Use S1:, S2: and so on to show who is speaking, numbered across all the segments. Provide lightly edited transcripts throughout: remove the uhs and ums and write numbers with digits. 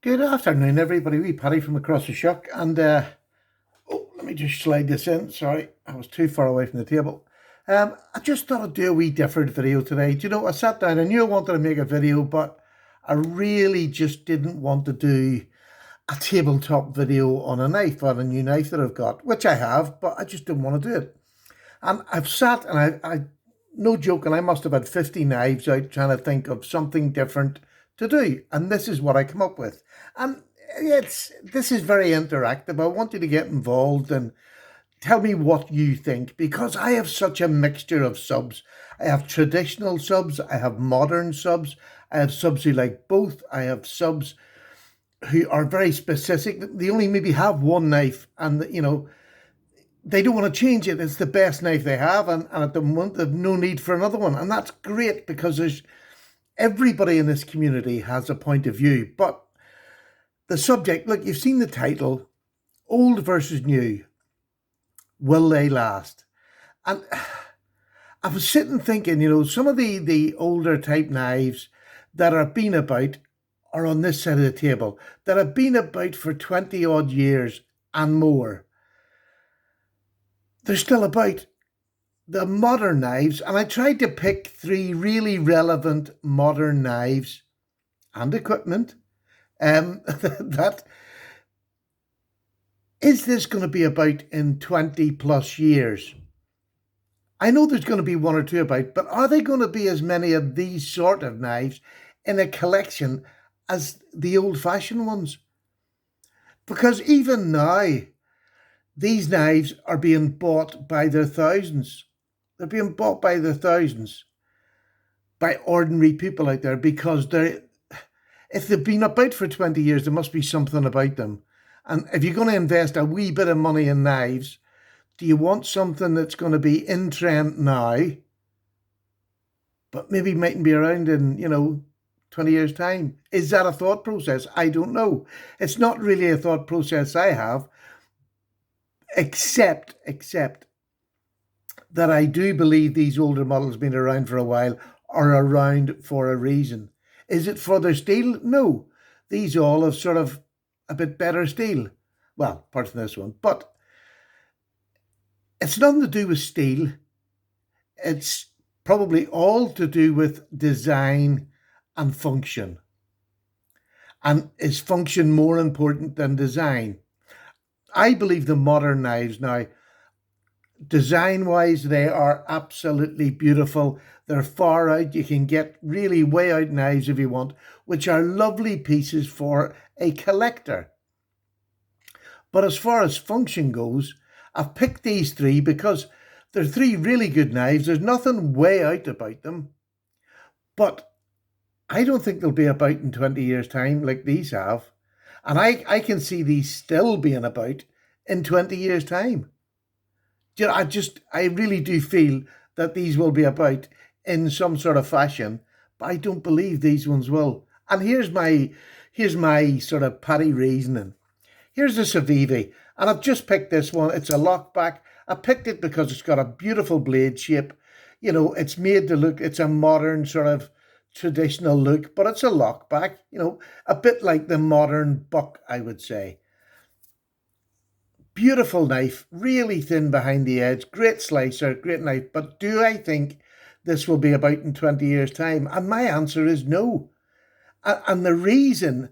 S1: Good afternoon, everybody. Wee Paddy from across the shuck. And, oh, let me just slide this in. Sorry, I was too far away from the table. I just thought I'd do a wee different video today. Do you know, I sat down, I knew I wanted to make a video, but I really just didn't want to do a tabletop video on a knife, on a new knife that I've got, which I have, but I just didn't want to do it. And I've sat and no joking, I must have had 50 knives out trying to think of something different to do. And this is what I come up with. And this is very interactive. I want you to get involved and tell me what you think, because I have such a mixture of subs. I have traditional subs, I have modern subs, I have subs who like both, I have subs who are very specific. They only maybe have one knife and, they don't want to change it. It's the best knife they have, and at the moment they've no need for another one. And that's great because everybody in this community has a point of view. But the subject, look, you've seen the title, old versus new. Will they last? And I was sitting thinking, some of the older type knives that are been about are on this side of the table, that have been about for 20 odd years and more. They're still about. The modern knives, and I tried to pick 3 really relevant modern knives and equipment. That is this going to be about in 20 plus years? I know there's going to be one or two about, but are they going to be as many of these sort of knives in a collection as the old-fashioned ones? Because even now, these knives are being bought by their thousands. They're being bought by the thousands by ordinary people out there because if they've been about for 20 years, there must be something about them. And if you're going to invest a wee bit of money in knives, do you want something that's going to be in trend now, but maybe mightn't be around in, 20 years' time? Is that a thought process? I don't know. It's not really a thought process I have, except that I do believe these older models been around for a while are around for a reason. Is it for their steel? No. These all have sort of a bit better steel. Well, apart from this one. But it's nothing to do with steel. It's probably all to do with design and function. And is function more important than design? I believe the modern knives now, design-wise, they are absolutely beautiful. They're far out. You can get really way out knives if you want, which are lovely pieces for a collector. But as far as function goes, I've picked these 3 because they're 3 really good knives. There's nothing way out about them. But I don't think they'll be about in 20 years' time like these have. And I can see these still being about in 20 years' time. I really do feel that these will be about in some sort of fashion, but I don't believe these ones will. And here's my sort of Paddy reasoning. Here's the Civivi, and I've just picked this one. It's a lockback. I picked it because it's got a beautiful blade shape. It's made to look, it's a modern sort of traditional look, but it's a lockback, a bit like the modern buck, I would say. Beautiful knife, really thin behind the edge, great slicer, great knife. But do I think this will be about in 20 years' time? And my answer is no. And the reason,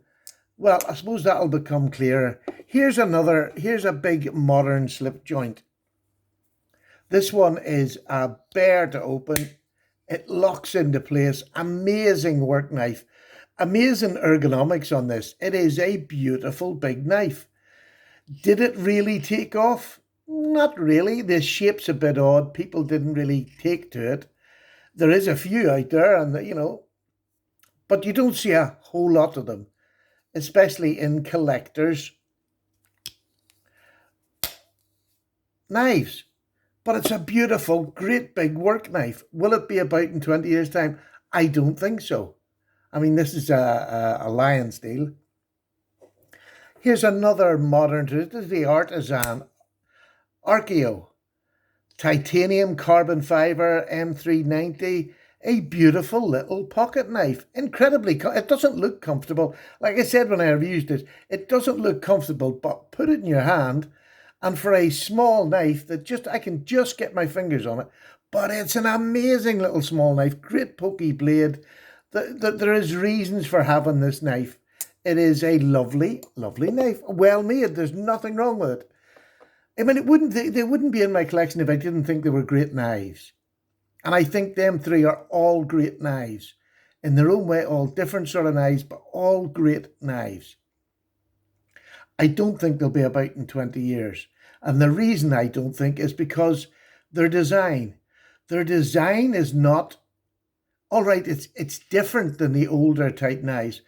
S1: well, I suppose that'll become clearer. Here's a big modern slip joint. This one is a bear to open. It locks into place. Amazing work knife. Amazing ergonomics on this. It is a beautiful big knife. Did it really take off? Not really. The shape's a bit odd. People didn't really take to it. There is a few out there, and but you don't see a whole lot of them, especially in collectors' knives. But it's a beautiful, great big work knife. Will it be about in 20 years' time? I don't think so. I mean, this is a lion steel. Here's another modern, this is the Artisan Archeo. Titanium carbon fiber M390. a beautiful little pocket knife. Incredibly, it doesn't look comfortable. Like I said when I reviewed it, it doesn't look comfortable, but put it in your hand, and for a small knife that I can just get my fingers on it, but it's an amazing little small knife, great pokey blade. There is reasons for having this knife. It is a lovely, lovely knife, well made. There's nothing wrong with it. I mean, they wouldn't be in my collection if I didn't think they were great knives. And I think them three are all great knives. In their own way, all different sort of knives, but all great knives. I don't think they'll be about in 20 years. And the reason I don't think is because their design. Their design is not, all right, it's different than the older type knives,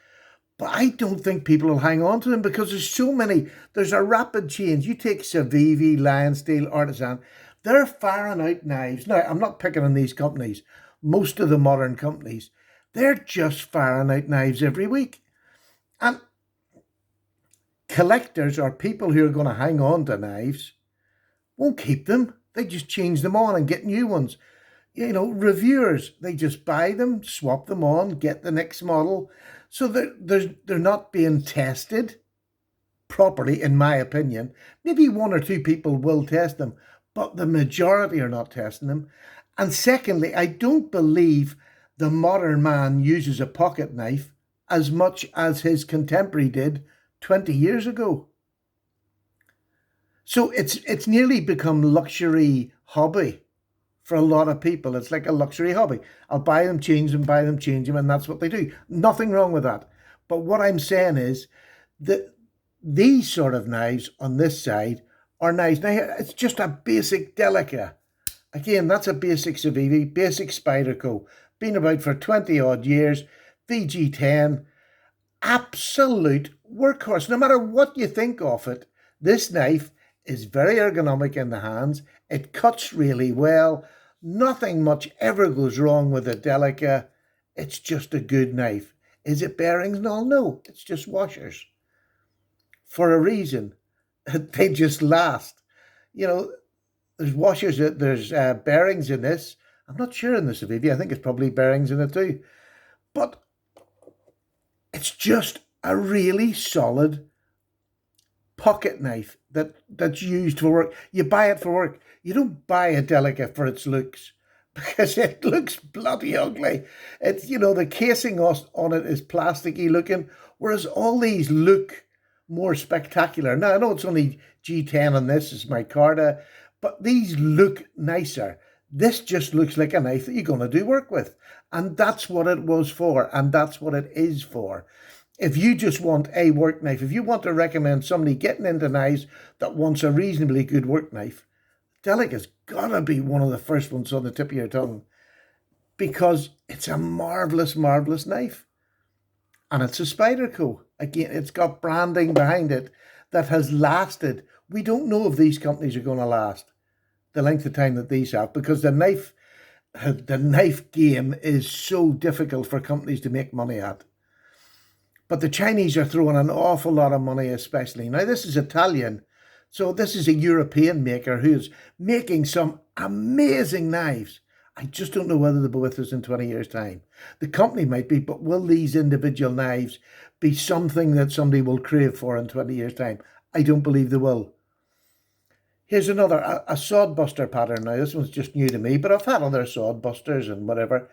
S1: but I don't think people will hang on to them because there's so many. There's a rapid change. You take Civivi, Lion Steel, Artisan. They're firing out knives. Now, I'm not picking on these companies. Most of the modern companies, they're just firing out knives every week. And collectors or people who are going to hang on to knives won't keep them. They just change them on and get new ones. You know, reviewers, they just buy them, swap them on, get the next model. So they're not being tested properly, in my opinion. Maybe one or two people will test them, but the majority are not testing them. And secondly, I don't believe the modern man uses a pocket knife as much as his contemporary did 20 years ago. So it's nearly become luxury hobby for a lot of people. It's like a luxury hobby. I'll buy them, change them, buy them, change them, and that's what they do. Nothing wrong with that. But what I'm saying is that these sort of knives on this side are knives. Now, it's just a basic Delica. Again, that's a basic Civivi, basic Spyderco. Been about for 20 odd years. VG10, absolute workhorse. No matter what you think of it, this knife is very ergonomic in the hands. It cuts really well. Nothing much ever goes wrong with a Delica. It's just a good knife. Is it bearings and all? No, it's just washers. For a reason. They just last. You know, there's washers, there's bearings in this. I'm not sure in the Civivi. I think it's probably bearings in it too. But it's just a really solid pocket knife that's used for work. You buy it for work. You don't buy a Delica for its looks because it looks bloody ugly. It's, you know, the casing on it is plasticky looking, whereas all these look more spectacular. Now, I know it's only G10 on this, is micarta, but these look nicer. This just looks like a knife that you're going to do work with. And that's what it was for, and that's what it is for. If you just want a work knife, if you want to recommend somebody getting into knives that wants a reasonably good work knife, Delica's got to be one of the first ones on the tip of your tongue because it's a marvellous, marvellous knife. And it's a Spyderco. Again, it's got branding behind it that has lasted. We don't know if these companies are going to last the length of time that these have because the knife game is so difficult for companies to make money at. But the Chinese are throwing an awful lot of money, especially. Now, this is Italian. So this is a European maker who's making some amazing knives. I just don't know whether they'll be with us in 20 years' time. The company might be, but will these individual knives be something that somebody will crave for in 20 years' time? I don't believe they will. Here's another, a Sodbuster pattern. Now, this one's just new to me, but I've had other Sodbusters and whatever.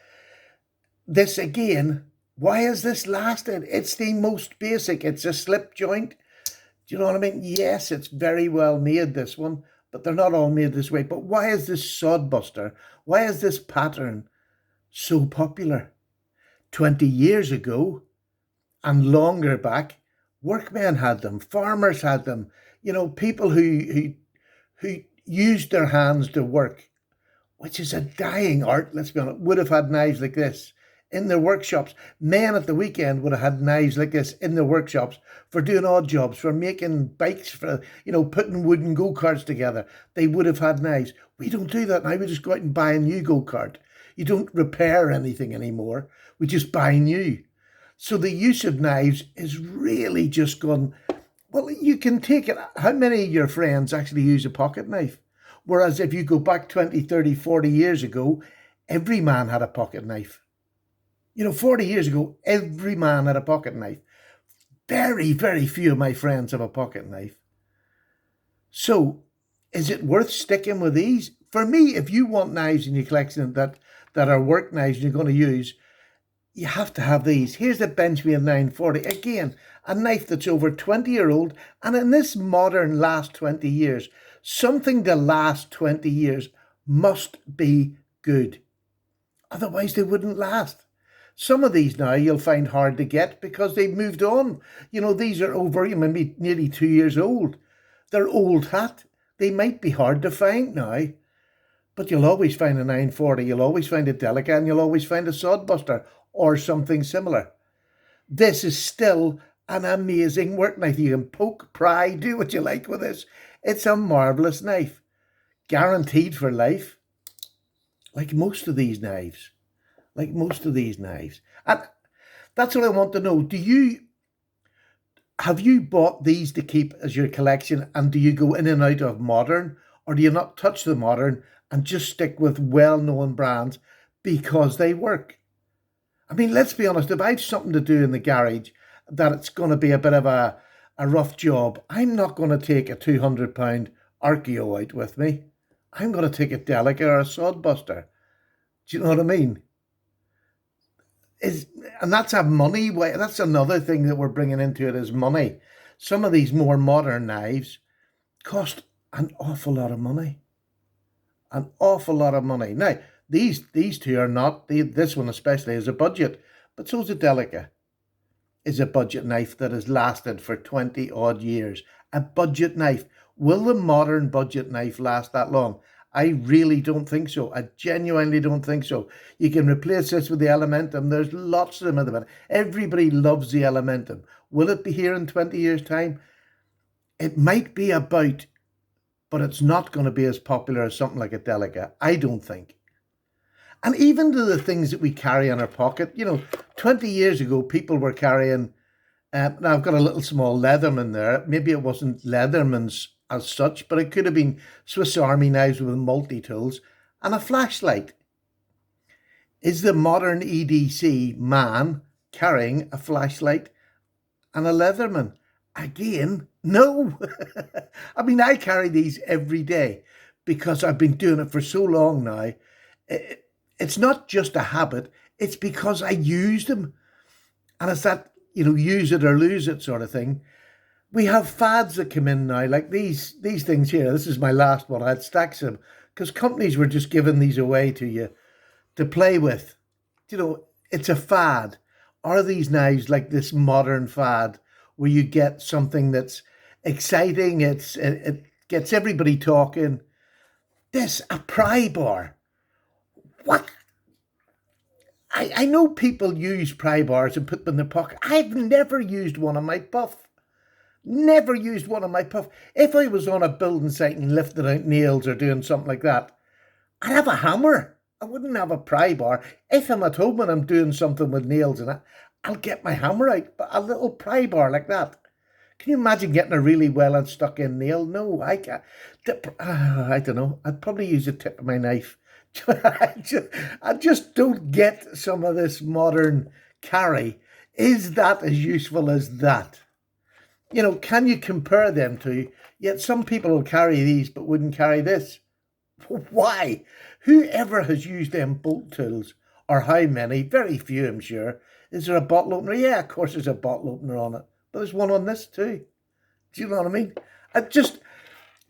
S1: This again, why has this lasted? It's the most basic. It's a slip joint. Do you know what I mean? Yes, it's very well made, this one, but they're not all made this way. But why is this Sodbuster? Why is this pattern so popular? 20 years ago and longer back, workmen had them, farmers had them, you know, people who used their hands to work, which is a dying art, let's be honest, would have had knives like this in their workshops. Men at the weekend would have had knives like this in their workshops for doing odd jobs, for making bikes, for, you know, putting wooden go-karts together. They would have had knives. We don't do that now. We just go out and buy a new go-kart. You don't repair anything anymore. We just buy new. So the use of knives is really just gone. Well, you can take it. How many of your friends actually use a pocket knife? Whereas if you go back 20, 30, 40 years ago, every man had a pocket knife. 40 years ago, every man had a pocket knife. Very, very few of my friends have a pocket knife. So, is it worth sticking with these? For me, if you want knives in your collection that are work knives you're going to use, you have to have these. Here's the Benchmade 940. Again, a knife that's over 20-year-old, and in this modern last 20 years, something to last 20 years must be good. Otherwise, they wouldn't last. Some of these now you'll find hard to get because they've moved on. These are over maybe nearly 2 years old. They're old hat. They might be hard to find now, but you'll always find a 940, you'll always find a Delica, and you'll always find a Sodbuster or something similar. This is still an amazing work knife. You can poke, pry, do what you like with this. It's a marvellous knife. Guaranteed for life. Like most of these knives. And that's what I want to know. Have you bought these to keep as your collection, and do you go in and out of modern, or do you not touch the modern and just stick with well-known brands because they work? I mean, let's be honest, if I have something to do in the garage that it's going to be a bit of a rough job, I'm not going to take a £200 Archeo out with me. I'm going to take a Delica or a Sodbuster. Do you know what I mean? And that's that's another thing that we're bringing into it, is money. Some of these more modern knives cost an awful lot of money. Now, these two are not. This one especially is a budget, but so's a Delica. Is a budget knife that has lasted for 20 odd years. A budget knife. Will the modern budget knife last that long? I really don't think so. I genuinely don't think so. You can replace this with the Elementum. There's lots of them at the minute. Everybody loves the Elementum. Will it be here in 20 years' time? It might be about, but it's not going to be as popular as something like a Delica, I don't think. And even to the things that we carry in our pocket, 20 years ago, people were carrying, now I've got a little small Leatherman there. Maybe it wasn't Leatherman's as such, but it could have been Swiss Army knives with multi-tools and a flashlight. Is the modern EDC man carrying a flashlight and a Leatherman? Again, no. I mean, I carry these every day because I've been doing it for so long now. It's not just a habit, it's because I use them. And it's that, use it or lose it sort of thing. We have fads that come in now, like these things here. This is my last one. I had stacks of them because companies were just giving these away to you to play with. It's a fad. Are these knives like this modern fad where you get something that's exciting? It gets everybody talking. A pry bar. What? I know people use pry bars and put them in their pocket. I've never used one on my puff. Never used one on my puff. If I was on a building site and lifting out nails or doing something like that, I'd have a hammer. I wouldn't have a pry bar. If I'm at home and I'm doing something with nails in it, I'll get my hammer out. But a little pry bar like that. Can you imagine getting a really well and stuck in nail? No, I can't. I don't know. I'd probably use the tip of my knife. I just don't get some of this modern carry. Is that as useful as that? Can you compare them to? Yet some people will carry these but wouldn't carry this. Why? Whoever has used them bolt tools, or how many? Very few, I'm sure. Is there a bottle opener? Yeah, of course there's a bottle opener on it. But there's one on this too. Do you know what I mean?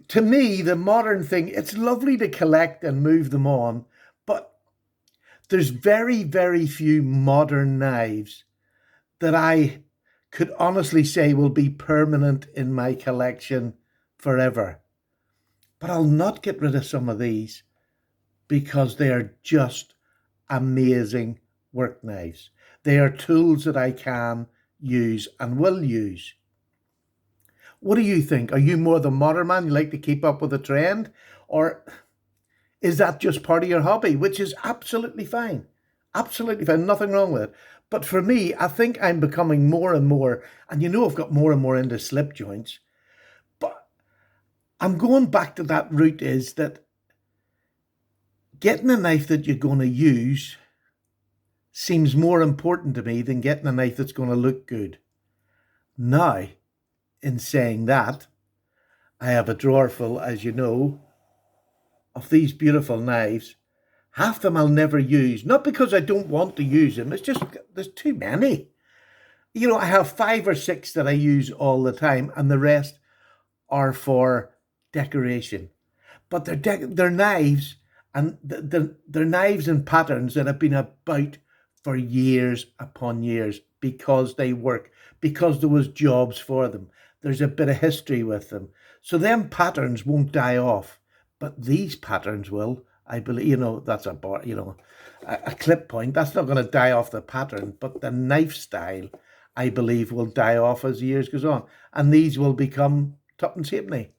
S1: To me, the modern thing, it's lovely to collect and move them on, but there's very, very few modern knives that I could honestly say will be permanent in my collection forever. But I'll not get rid of some of these because they are just amazing work knives. They are tools that I can use and will use. What do you think? Are you more the modern man? You like to keep up with the trend? Or is that just part of your hobby, which is absolutely fine? Absolutely fine. Nothing wrong with it. But for me, I think I'm becoming more and more, and I've got more and more into slip joints. But I'm going back to that root, is that Getting a knife that you're going to use seems more important to me than getting a knife that's going to look good. Now, in saying that, I have a drawer full, as you know, of these beautiful knives. Half them I'll never use, not because I don't want to use them, it's just there's too many. I have 5 or 6 that I use all the time, and the rest are for decoration. But they're knives, and they're knives and patterns that have been about for years upon years because they work, because there was jobs for them. There's a bit of history with them. So them patterns won't die off, but these patterns will. I believe, that's a clip point. That's not going to die off the pattern, but the knife style, I believe, will die off as the years goes on. And these will become tuppence halfpenny.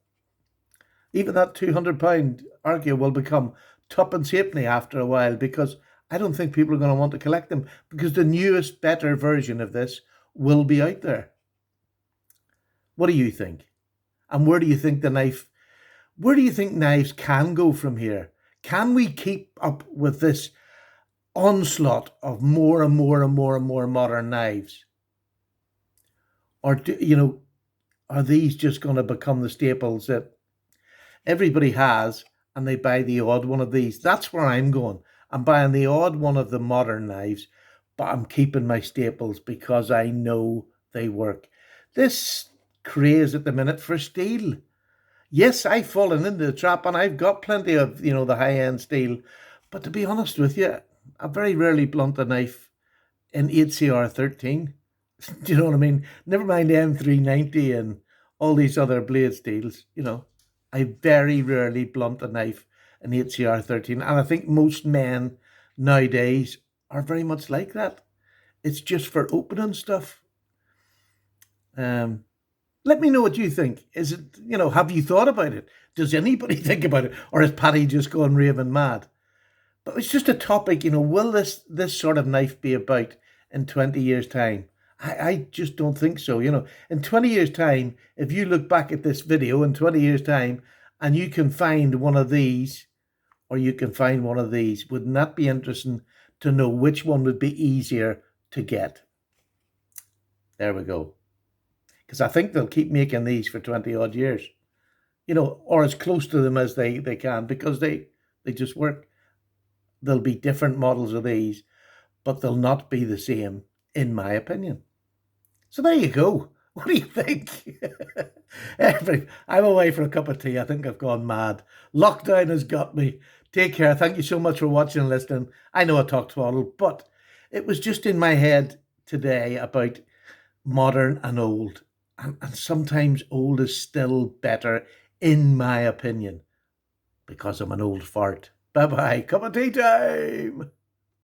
S1: Even that £200 archer will become tuppence halfpenny after a while, because I don't think people are going to want to collect them, because the newest, better version of this will be out there. What do you think? And where do you think knives can go from here? Can we keep up with this onslaught of more and more and more and more modern knives? Or are these just going to become the staples that everybody has, and they buy the odd one of these? That's where I'm going. I'm buying the odd one of the modern knives, but I'm keeping my staples because I know they work. This craze at the minute for steel. Yes, I've fallen into the trap, and I've got plenty of, the high-end steel. But to be honest with you, I very rarely blunt a knife in 8CR13. Do you know what I mean? Never mind M390 and all these other blade steels, I very rarely blunt a knife in 8CR13. And I think most men nowadays are very much like that. It's just for opening stuff. Let me know what you think. Is it, have you thought about it? Does anybody think about it? Or is Paddy just going raving mad? But it's just a topic, will this sort of knife be about in 20 years' time? I just don't think so. In 20 years' time, if you look back at this video in 20 years' time and you can find one of these, or you can find one of these, wouldn't that be interesting to know which one would be easier to get? There we go. Because I think they'll keep making these for 20 odd years, or as close to them as they can, because they just work. There'll be different models of these, but they'll not be the same, in my opinion. So there you go. What do you think? I'm away for a cup of tea. I think I've gone mad. Lockdown has got me. Take care. Thank you so much for watching and listening. I know I talked twaddle, but it was just in my head today about modern and old. And sometimes old is still better, in my opinion, because I'm an old fart. Bye-bye. Cup of tea time.